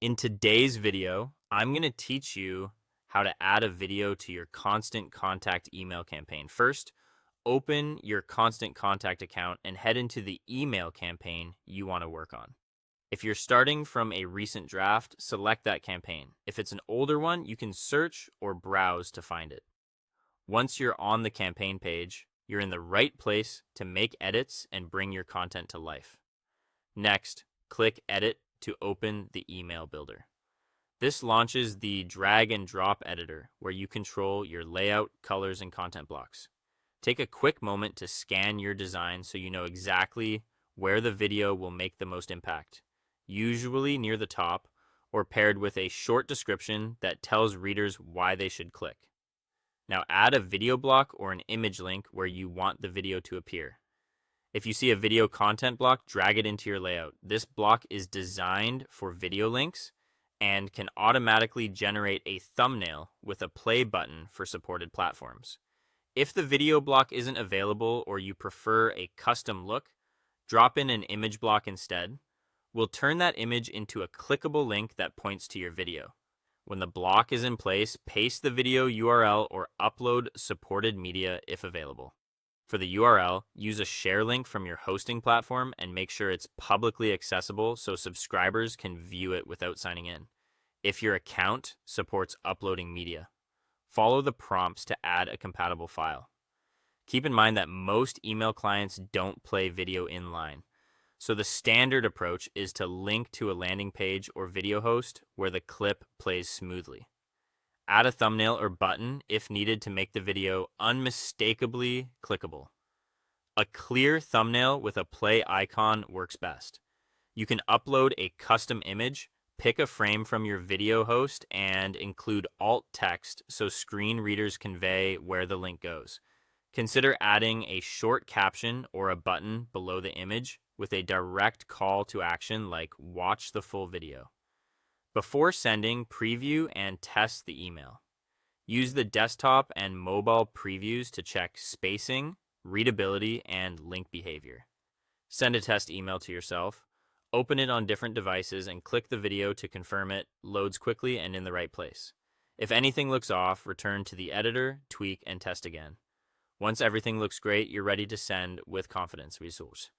In today's video, I'm going to teach you how to add a video to your Constant Contact email campaign. First, open your Constant Contact account and head into the email campaign you want to work on. If you're starting from a recent draft, select that campaign. If it's an older one, you can search or browse to find it. Once you're on the campaign page, you're in the right place to make edits and bring your content to life. Next, click Edit to open the email builder. This launches the drag and drop editor where you control your layout, colors, and content blocks. Take a quick moment to scan your design so you know exactly where the video will make the most impact, usually near the top or paired with a short description that tells readers why they should click. Now add a video block or an image link where you want the video to appear. If you see a video content block, drag it into your layout. This block is designed for video links and can automatically generate a thumbnail with a play button for supported platforms. If the video block isn't available or you prefer a custom look, drop in an image block instead. We'll turn that image into a clickable link that points to your video. When the block is in place, paste the video URL or upload supported media if available. For the URL, use a share link from your hosting platform and make sure it's publicly accessible so subscribers can view it without signing in. If your account supports uploading media, follow the prompts to add a compatible file. Keep in mind that most email clients don't play video inline, so the standard approach is to link to a landing page or video host where the clip plays smoothly. Add a thumbnail or button if needed to make the video unmistakably clickable. A clear thumbnail with a play icon works best. You can upload a custom image, pick a frame from your video host, and include alt text so screen readers convey where the link goes. Consider adding a short caption or a button below the image with a direct call to action like "Watch the full video." Before sending, preview and test the email. Use the desktop and mobile previews to check spacing, readability, and link behavior. Send a test email to yourself. Open it on different devices and click the video to confirm it loads quickly and in the right place. If anything looks off, return to the editor, tweak, and test again. Once everything looks great, you're ready to send with confidence. Results.